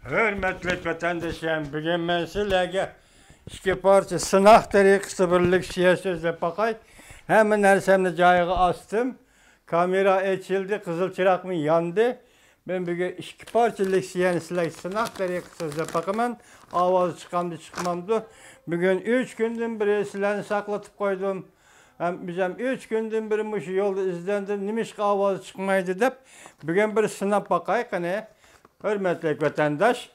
Hürmetli vatandaşlarım, bugün ben sizlerge iki parça sınav tariqisi birlik siyasi bakay. Hemen narsamni joyiga astım. Kamera açıldı, kızıl çırak mı yandı. Ben bugün iki parçalık siyasi sınav tariqisi bakaman. Avaz çıkandı çıkmamdı. Bugün 3 gündün beri sizlerini saklatıp koydum. Bizim 3 gündün beri şu yolda izlendim. Nimiş avaz çıkmaydı deyip. Bugün bir sınav bakay. Hürmetli vatandaş,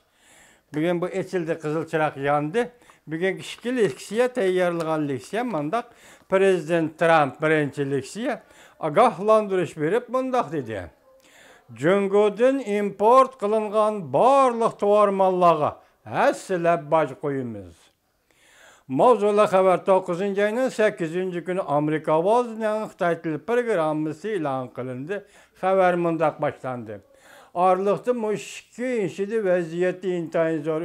bugün bu açıldı, kızıl çırak yandı. Bugün iki leksiya tayyorlagan leksiya mandak Prezident Trump birinchi leksiya agahlandırış berip mundaq dedi. Jungodan import qilingan barliq tovar mallarga hassilab baj qo'yamiz. Mavzuli xabar 9 ayning 8 kuni Amerika ovozining Xitoy tili programmasi e'lon qilindi. Xabar mundaq boshlandi. Aralıqda müşkü inşidi vəziyyəti intayın zor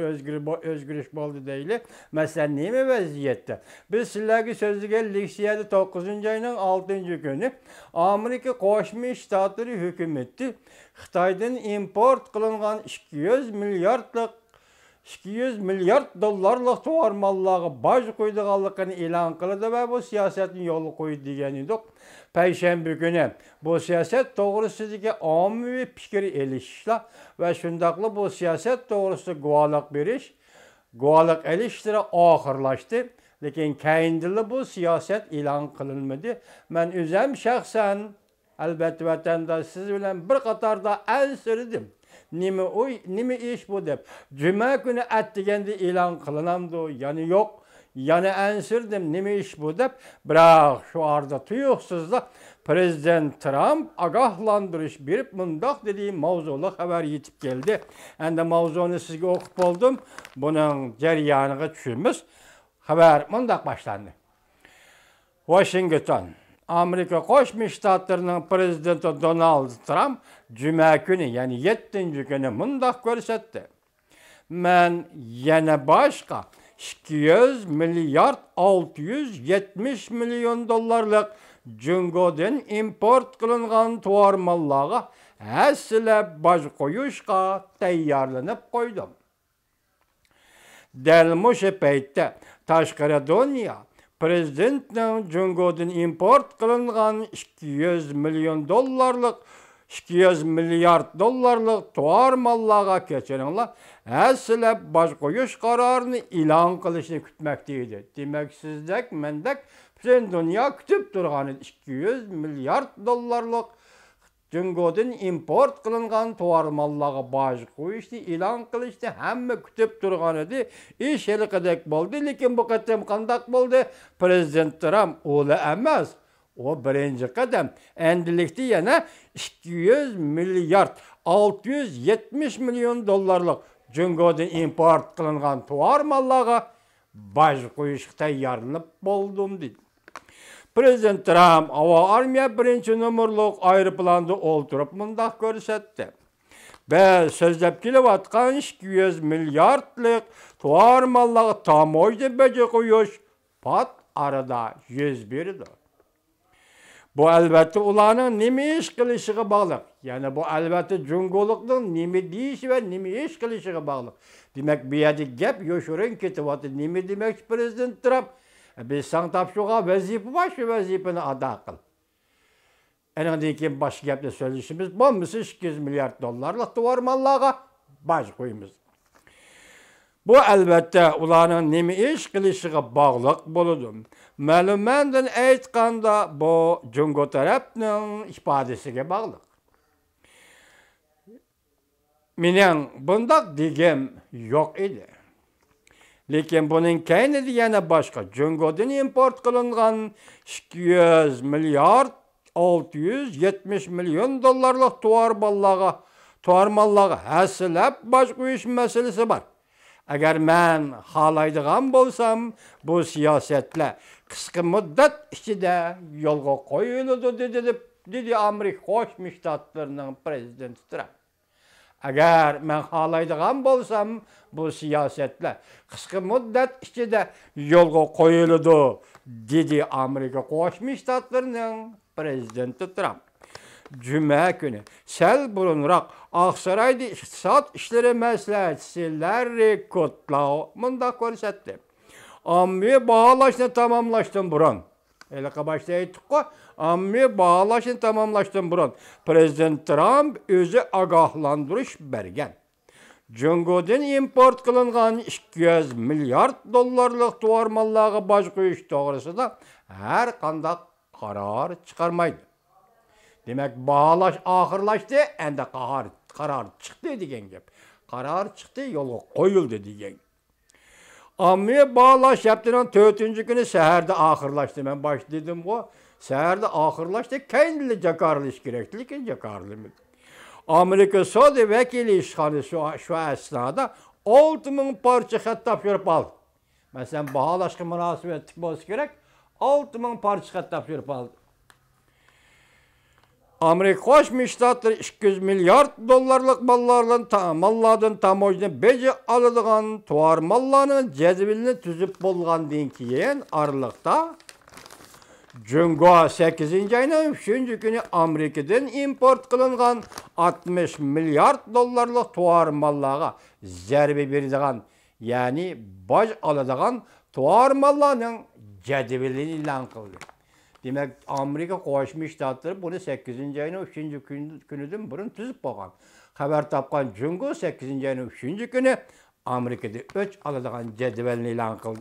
özgürüş oldu deyili. Məsələn, neymi vəziyyətdə? Biz sizlərə sözlüge leksiyada 9 ayının 6 günü Amerika Qoşmuş Ştatları hökuməti Xitaydan import qılınğan 200 milyard dollarlıq tovar mallarga baj qo'ydiganligini e'lon qildi va bu siyosatni yo'lga qo'ydi degan edik. Payshanba kuni bu siyosat to'g'risidagi ommaviy fikr elishishlar va shundaqla bu siyosat to'g'risida guvohlik elishtirib oxirlashdi. Lekin keyindili bu siyosat e'lon qilinmadi. Men o'zim shaxsan albatta vatandosh siz bilan bir qatorda ansirdim. Nima ish bu deb. Juma kuni atdiganda e'lon qilinamdi, yani yo'q. Yani ansirdim, nima ish bu deb. Biroq shu arada tuyuqsizda Prezident Trump agahlandırış berib mundaq dediği mavzuli xabar yetib keldi. Endi mavzuni sizga o'qib bo'ldim. Buning jarayoniga tushamiz. Xabar mundaq boshlandi. Washington Amerika Qo'shma Shtatlarining prezidenti Donald Trump juma kuni, yani 7 kuni mundaq ko'rsatdi. Men yana boshqa 200 milyard 670 milyon dollarlık Jungodan import qilingan tovar mallarga hassilab baj qo'yishga tayyorlanib qo'ydim. Dal mushu paytda Tashqaradoniya prezidentning Jungodan import qilingan 200 milyard dollarlık tovar mallarga kechiringlar hassilab baj qo'yish qarorini e'lon qilishni kutmoqda. Demak, sizdek, mendek butun dunyo kutib turgan 200 milyard dollarlık Jungodan import qilingan tovar mallarga baj qo'yishni e'lon qilishni hamma kutib turgan edi. Ish haliqadek bo'ldi, lekin bu qatam qandaq bo'ldi? Prezident Trump o'li emas. O birinci qadam. Endilikda yana 200 milyard 670 milyon dollarlık Jungodan import qilingan tovar mallarga baj qo'yishga tayyorlanib bo'ldim dedi. Prezident Trump havo armiya birinchi nomerlik aeroplanda o'ltirib mundaq ko'rsatdi. Biz so'zlab kelayotgan 200 milyardlik tovar mallarga tamoyda baja qo'yish pat arada yuz berdi. Bu albatta ularning nima ish qilishiga bog'liq. Yani bu albatta Jungolikning nima deyishi va nima ish qilishiga bog'liq. Demak, bu yerda gap yoshirin ketyapti. Nima demak Prezident Trump? Biz san topshirgan vazifa bor, shu vazifani ado qil. Andan keyin boshqa gapni so'zlashimiz bo'lmasa 200 milyard dollarlik tovar mallarga baj qo'yamiz. Bu albatta ularning nima ish qilishiga bog'liq bo'ladi. Ma'lumotdan aytganda bu Jungo tarafning ifodasiga bog'liq. Mening bundaq degim yo'q edi. Lekin buning kaynida yana boshqa Jungodan import qilingan 200 milyard 670 milyon dollarlik tovar mallarga hassilab baj qo'yish masalasi bor. Agar men xohlaydigan bo'lsam, bu siyosatlar qisqa muddat ichida yo'lga qo'yiladi dedi Amerika Qo'shma Shtatlarining prezidenti Trump. Agar men xohlaydigan bo'lsam, bu siyosatlar qisqa muddat ichida yo'lga qo'yiladi dedi Amerika Qo'shma Shtatlarining prezidenti Trump. Cuma günü sel burunrak Aksaray'da İktisat İşleri Məsləhətçisi Larry Kudlow mında ko'rsatdi. Ammi bahalaşını tamamlaştın burun. Elə başta aytdık ki, ammi bahalaşını tamamlaştın burun. Prezident Trump özü agahlandırış bergen. Cungo'dan import kılıngan 200 milyard dollarlık tuvar mallığı baş koyuş doğrusunda her kandak karar çıkarmaydı. Demek bağlaş ahırlaştı, ende karar çıktı degen gep. Karar çıktı, yola koyuldu degen. Ammi bağlaş yaptığının 4. günü seherde ahırlaştı. Ben baş dedim o. Seherde ahırlaştı, kendili cakarlı iş gerekli ki cakarlı mı? Amerika Saudi vekili işhanı şu esnada 6000 parça xat tapşırıp aldı. Mesela bağlaşkı münasebetlik olsa gerek 6000 parça xat tapşırıp aldı. Amerika Koşmuş Ştatları 200 milyard dollarlık mallardan tamojini bece alıdığan tuvar mallarının cedvilini tüzüp bolğandan keyin aralıkta Cungo 8. ayının 3. günü Amerika'dan import kılıngan 60 milyard dollarlık tuvar mallarına zerbe verdiğin, yani baş alıdığan tuvar mallarının cedvilini ilan kıldı. Demek Amerika Koşmuş Ştatları bunu 8. ayının 3. günüdün burun tüzüp bolğan. Haber tapkan Cungo 8. ayının 3. günü Amerika'da 3 alıdığan cedvilini ilan kıldı.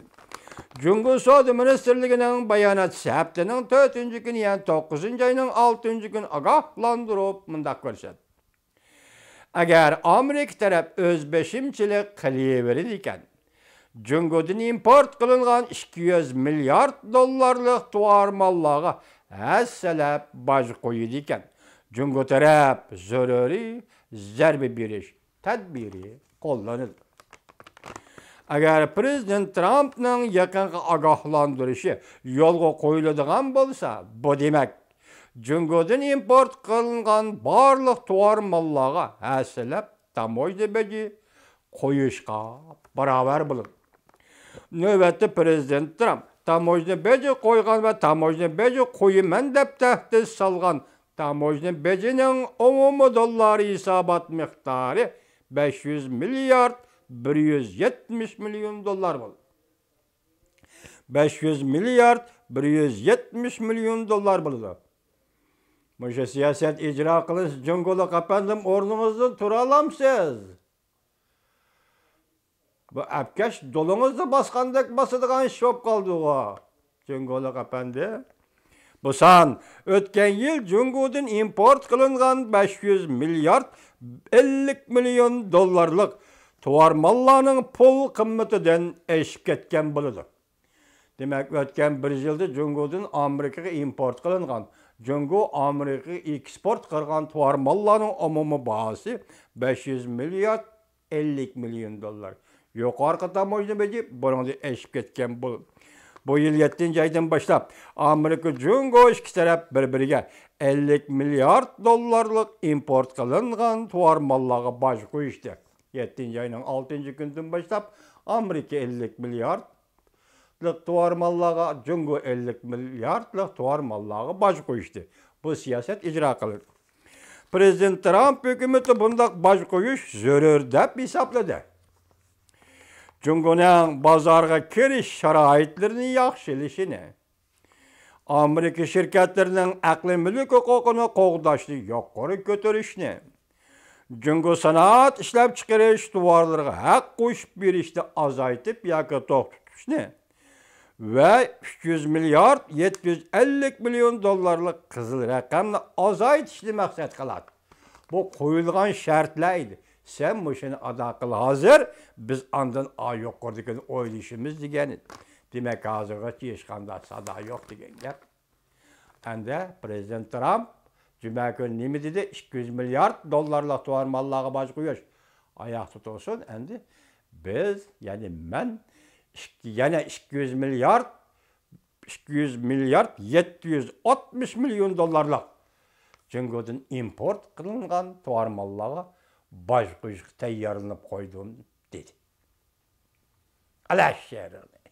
Cungo Saudi Ministerliğinin bayanatçısı haftanın 4. günü yani 9. ayının 6. günü agahlandırıp mındak ko'rsatdi. Agar Amerika taraf özbeşimchilik qilaverir ekan, Cungo'dan import qilingan 200 milyard dollarlık tuvar mallarga hassalab baş qo'ydi ekan. Cungo taraf zaruriy zarba berish tadbiri qo'llanildi. Agar Prezident Trump'ның yakınғы agahlandırışı yolga koyuladigan bolsa, bu demek Cungo'dan import kılıngan barlıq tuvar mallarga hassalab tamojna beji koyuşqa barabar bulur. Növbetde Prezident Trump tamojna beji koygan ve tamojna beji koyuman dep tahdid salgan tamojna bejinin umumu dollar hisobat miqdori 500 milyard 170 milyon dolar buldu. 500 milyard 170 milyon dolar buldu. Bu siyaset icra kılınız Cungo'da kapandım ornunuzda turalamsız. Bu apkaş dolunuzda baskandak basıdığın şop kaldı o. Cungo'da kapandı. Bu san ötken yıl Cungo'dan import kılıngan 500 milyard 50 milyon dolarlık tuvar mallarının pul kımmetinden eşik etken buludu. Demek ötken bir yılda Cungo'dan Amerika'ya import kılıngan, Cungo Amerika'ya eksport kılgan tuvar mallarının umumu bahası 500 milyar 50 milyon dolar. Yukarı tamojna beji bunu eşik etken buludu. Bu yıl 7. aydan başlap Amerika Cungo iki taraf birbiriga 50 milyar dolarlık import kılıngan tuvar mallarga baş koyuştu. 7. ayının 6. günden başlap Amerika 50 milyarlık tuvar mallarga, Cungo 50 milyarlık tuvar mallarga baş koyuştu. Bu siyaset icra kılır. Prezident Trump hükümeti bundak baş koyuş zörür dep hesapladı. Cungo'nun bazarga kiriş şaraitlerini yaxşilişini, Amerika şirketlerinin akli mülk hukukunu qoğdaşlı yukarı götürüşünü, Cungo sanat işlep çıkarış tuvarlarına hak koşup bir işte azaytıp yakı tok tutuşunu ve 300 milyar 750 milyon dolarlık kızıl rakamla azaytışlı maksat kıladı. Bu koyulgan şartlaydı. Sen bu işini ada kıl hazır, biz andan a yok gördükten oyluşumuz degeni. Demek hazırga çeşkanda sada yok degen gap. Ende Prezident Trump Cuma günü nemi dedi? 200 milyar dolarlık tuvar mallarga baş koyuş. Ayak tutulsun. Endi biz, yani ben, yine 200 milyar 760 milyon dolarlık Cungo'dan import kılıngan tuvar mallarga baş koyuş tayarlanıp koydum dedi. Allah şerrini.